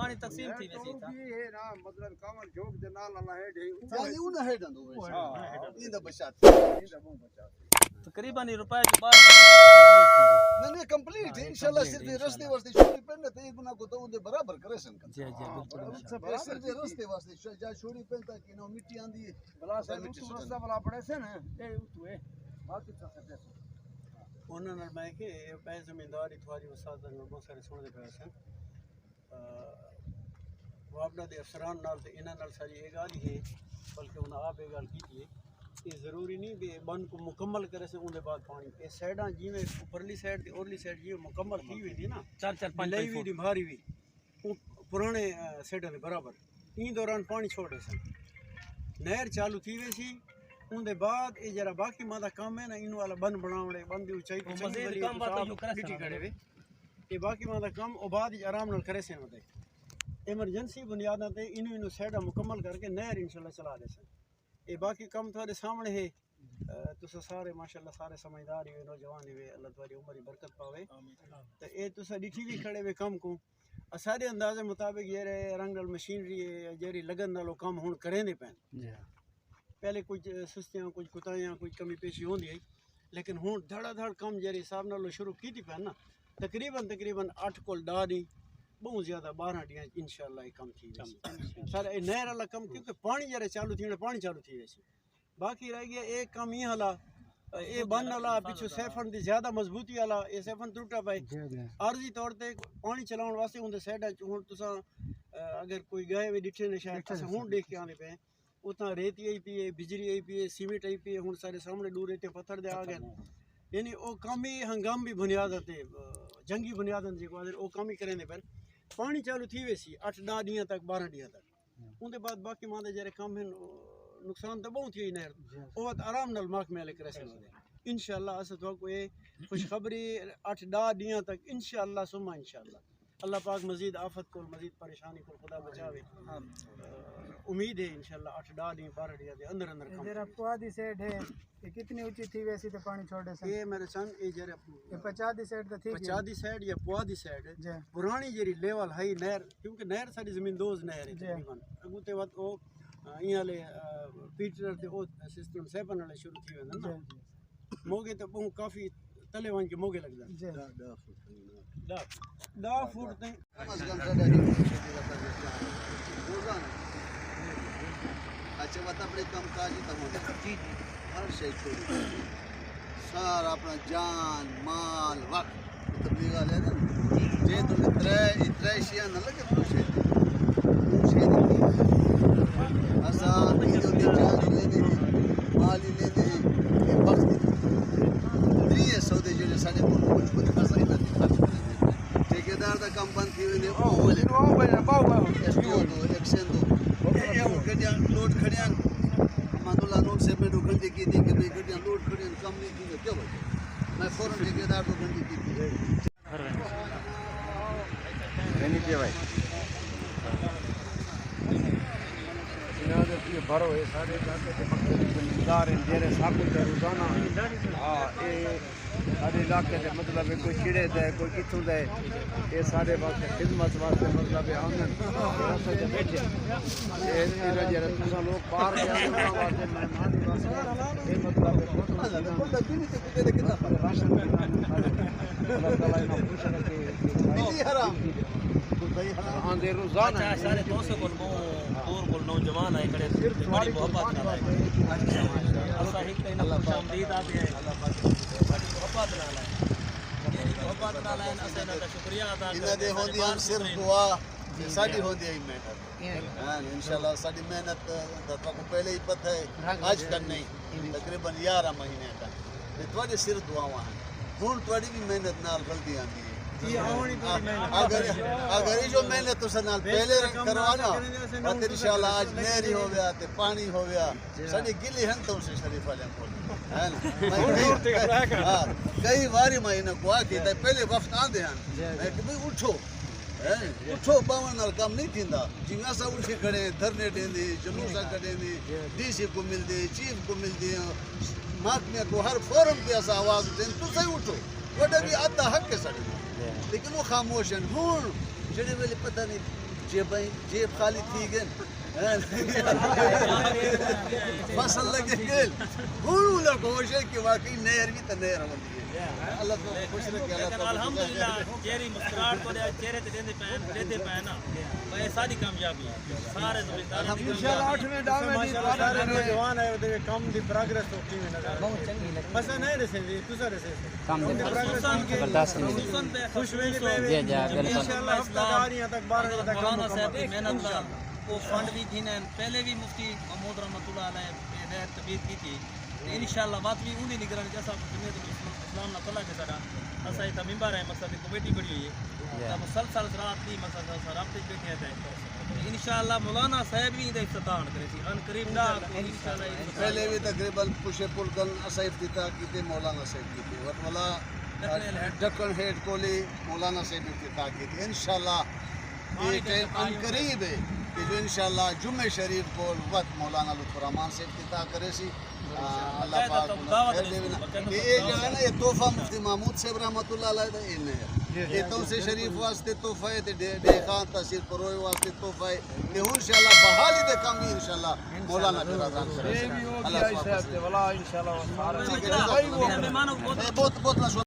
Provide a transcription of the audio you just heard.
पानी तकसीम थी वैसी था ये ना मतलब कामन जोग दे नाल अल्लाह है ढे जानी उन है दंदो हां इंद बचात तकरीबन रुपए के बाद नहीं कंप्लीट है इंशाल्लाह सीधे रास्ते वास्ते छोड़ी पेन ते गुना को तो उदे बराबर करेसन जी जी बिल्कुल सीधे रास्ते वास्ते जा छोड़ी पेन ता कि नो मिट्टी आंदी भला से रास्ता भला पड़े से ना ए तू है बाकी तो करते ਉਹਨਾਂ ਨਾਲ ਮੈਂ ਕਿ ਪੈ ਜ਼ਿੰਮੇਵਾਰੀ ਤੁਹਾਡੀ ਉਸਤਾਦ ਨਾਲ ਬਹੁਤ ਸਾਰੇ ਸੁਣਦੇ ਪਏ ਸਨ ਵਾਪੜਾ ਦੇ ਅਫਸਰਾਂ ਨਾਲ ਤੇ ਇਹਨਾਂ ਨਾਲ ਸਾਰੀ ਇਹ ਗੱਲ ਹੀ ਹੈ ਬਲਕਿ ਉਹਨਾਂ ਆਪ ਇਹ ਗੱਲ ਕੀਤੀ ਹੈ ਕਿ ਜ਼ਰੂਰੀ ਨਹੀਂ ਵੀ ਬੰਨ کو ਮੁਕੰਮਲ ਕਰੇ ਸੇ ਉਹਦੇ ਬਾਅਦ ਪਾਣੀ ਇਹ ਸਾਈਡਾਂ ਜਿਵੇਂ ਉੱਪਰਲੀ ਸਾਈਡ ਤੇ ਔਰਲੀ ਸਾਈਡ ਜਿਵੇਂ ਮੁਕੰਮਲ ਥੀ ਹੋਈ ਦੀ ਨਾ 4-4 5 ਵੀ ਦੀ ਭਾਰੀ ਵੀ ਪੁਰਾਣੇ ਸਾਈਡਾਂ ਦੇ ਬਰਾਬਰ ਇਹ ਦੌਰਾਨ ਪਾਣੀ ਛੋੜੇ ਸਨ ਨਹਿਰ ਚਾਲੂ ਥੀ ਵੇ ਸੀ ਉਹਦੇ ਬਾਅਦ ਇਹ ਜਰਾ ਬਾਕੀ ਮਾਦਾ ਕੰਮ ਹੈ ਨਾ ਇਹਨੂੰ ਵਾਲਾ ਬੰਨ ਬਣਾਉਣੇ ਬੰਨ ਦੀ ਉਚਾਈ ਮਜ਼ੀਦ ਕੰਮ ਬਾਤ ਜੋ ਕਰੇ ਮਿੱਟੀ ਖੜੇ ਵੇ ਇਹ ਬਾਕੀ ਮਾਦਾ ਕੰਮ ਉਹ ਬਾਅਦ ਹੀ ਆਰਾਮ ਨਾਲ ਕਰੇ ਸੇ ਮਤੇ ਐਮਰਜੈਂਸੀ ਬੁਨਿਆਦਾਂ ਤੇ ਇਹਨੂੰ ਸਾਈਡਾਂ ਮੁਕੰਮਲ ਕਰਕੇ ਨਹਿਰ ਇਨਸ਼ਾਅੱਲਾ ਚਲਾ ਦੇ ਸੇ ਇਹ ਬਾਕੀ ਕੰਮ ਤੁਹਾਡੇ ਸਾਹਮਣੇ ਹੈ ਤੁਸੀਂ ਸਾਰੇ ਮਾਸ਼ਾਅੱਲਾ ਸਾਰੇ ਸਮਝਦਾਰ ਹੀ ਨੌਜਵਾਨ ਹੀ ਅੱਲਾਹ ਤੁਹਾਡੀ ਉਮਰ ਦੀ ਬਰਕਤ ਪਾਵੇ ਤੇ ਇਹ ਤੁਸੀਂ ਡਿਠੀ ਵੀ ਖੜੇ ਵੇ ਕੰਮ ਕੋ ਸਾਰੇ ਅੰਦਾਜ਼ੇ ਮੁਤਾਬਿਕ ਇਹ ਰੰਗਲ ਮਸ਼ੀਨਰੀ ਹੈ ਜਿਹੜੀ ਲਗਨ ਨਾਲੋਂ ਕੰਮ ਹੁਣ ਕरेंदे ਪੈਣ ਜੀ पहले कुछ सुस्तियाँ कुछ कुताइयाँ कुछ कमी पेशी होती है लेकिन हूँ धड़ा धड़ कम जरे हिसाब नाल शुरू की थी पैन ना तकरीबन 8 कोल डा दी बहुत ज़्यादा 12 डी इंशाअल्लाह ये कम थी सारा नहर वाला कम क्योंकि पानी जरे चालू थी पानी चालू थी वैसे बाकी रह गया एक कम ये हला ये बन वाला पिछू सैफन की ज़्यादा मजबूती वाला ये सैफन टूटा पाए आर्जी तौर पर पानी चलाने वास्ते उनके साइड हूँ तुसा अगर कोई गए भी डिठे ने शायद हूँ देख के आने पे उतना रेती आई पी है बिजली आई पी है सीमेंट आई पी है हूँ सारे सामने दूर रेते पत्थर दे आ गए यानी वो कम ही हंगामी बुनियाद ते जंगी बुनियाद वो कम ही करेंदे पर पानी चालू थी वैसी 8-10 ॾींहं तक 12 ॾींहं तक उनके बाद बाकी मां जरे कम है नुकसान तो बहुत थी नहर वो आराम नाल महकमे वाले करे इंशाअल्लाह अस तो कोई खुशखबरी 8-10 ॾींहं तक इंशाअल्लाह सुमा इंशाअल्लाह अल्लाह पाक मजीद आफत को मजीद परेशानी को खुदा बचावे उम्मीद है इंशाल्लाह 8-10 ॾींहं 12 ॾींहं के अंदर अंदर कम जरा पुआदी साइड है ये कितनी ऊंची थी वैसी तो पानी छोड़े से ये मेरे सन ये जरा ये 50 दी साइड तो थी 50 दी साइड या पुआदी साइड पुरानी जेरी लेवल हाई नहर क्योंकि नहर सारी जमीन दोज नहर है तकरीबन अगुते वत ओ इयाले पीटर ते ओ सिस्टम सेवन वाले शुरू थी वेंदा ना मोगे तो बहु काफी तले वन के मोगे लग जाए 10 फुट तक अच्छा बता अपने काम काज ही तमाम जी हर शे छोड़ी सारा अपना जान माल वक्त तबलीग वाले ना जे तुम इतरे शिया न लगे खुश है असा ये जो जान ले दे माल ले दे वक्त ये सौदे जो सारे को कुछ खर्च नहीं खर्च ठेकेदार दा काम बंद थी ने ओ बोले बाबा एसडो दो एक्सेंडो गड्डियां लोड खड़ियां अहमदुल्लाह नूर से मैं गड्डी की थी कि भाई गड्डियां लोड खड़ियां कम नहीं की क्या वजह मैं फौरन ठेकेदार को गड्डी की थी नहीं के भाई ये भरो है सारे जाते जमींदार हैं जेरे साबित रोजाना हां ये सारे इलाके के मतलब कोई चिड़े दे कोई किथों दे ये सारे वास्ते खिदमत वास्ते मतलब आंगन रास्ते ते बैठे ये जरा तुसा लोग बाहर गए वास्ते मेहमान वास्ते ये मतलब बहुत दिन से कुछ दे कितना राशन अल्लाह ताला ने खुश रखे ये हराम आंदे रोजाना सारे 200 को दूर को नौजवान आए खड़े बड़ी मोहब्बत ना आए अल्लाह ही कहीं अल्लाह खुशामदीद आते हैं अल्लाह पाक बड़ी मोहब्बत ना आए तेरी मोहब्बत ना आए असन का शुक्रिया अदा इना दे होंदी हम सिर्फ दुआ साडी होंदी है मेहनत हां इंशाल्लाह साडी मेहनत तो को पहले ही पता है आज तक नहीं तकरीबन 11 महीने का ये तुम्हारी सिर्फ दुआवां हैं हुन तुम्हारी भी मेहनत नाल गलती आंदी है अगर ये जो मेहनत तो नाल पहले करवाना तो इंशाल्लाह आज नहरी हो गया ते पानी हो गया साडी गिली हन तो से शरीफ वाले को है ना कई बारी महीने को आके पहले वक्त आंदे हैं कि भाई उठो उठो बावन नाल काम नहीं थींदा जिवें असां उठी खड़े धरने देंदे जुलूसा कढेंदे डीसी को मिलदे चीफ को मिलदे महकमे को हर फोरम पे असां आवाज दें तो सही उठो वडे भी आधा हक है साडे लेकिन वो खामोश हैं हूँ जेड़े वेले पता नहीं جیب خالی تھی گن فصل لگے گل ہوں لگوش ہے کہ واقعی نہر بھی تو نہر ہوتی ہے اللہ تعالیٰ خوش رکھے اللہ تعالیٰ الحمدللہ چہری مسکراہٹ تو چہرے تے دیندے پے نا بھائی ساری کامیابی سارے زمیندار انشاءاللہ 8ویں 10ویں دی سارے نوجوان ہے دے کم دی پروگریس ہوتی ہے نظر بہت چنگی لگی بس نہیں رسے دی تسا رسے کم دی پروگریس خوش ہوئی جی جی انشاءاللہ ہفتہ داریاں تک 12 تک مولانا صاحب کی محنت کا وہ فنڈ بھی تھی پہلے بھی مفتی محمود رحمۃ اللہ علیہ نے تبیت کی تھی انشاءاللہ بات بھی انہیں نگرانی جیسا جمعیت الاسلام نہ طلع کے سارا ایسا ہی ممبر ہے مقصد کمیٹی بڑی ہوئی ہے مسلسل رات کی مقصد رابطے بیٹھے ہیں انشاءاللہ مولانا صاحب بھی ادھر افتتاح کرے سی ان قریب انشاءاللہ پہلے بھی تقریباً پوشے پل کن اسا افتتاح کی تھی مولانا صاحب کی تھی وٹولا ڈکن ہیڈ کولی مولانا صاحب افتتاح کی تھی انشاءاللہ یہ ٹائم ان قریب ہے کہ جو انشاءاللہ جمعہ شریف کو وقت مولانا لطف الرحمان سے افتتاح کرے سی اللہ پاک یہ جو ہے نا یہ تحفہ مفتی محمود صاحب رحمۃ اللہ علیہ دا یہ توسے شریف واسطے تحفہ ہے دیکھان تحصیل پروئے واسطے تحفہ ہے کہ انشاءاللہ بحالی دے کم بھی انشاءاللہ مولانا قرآن کرے اللہ پاک انشاءاللہ بہت بہت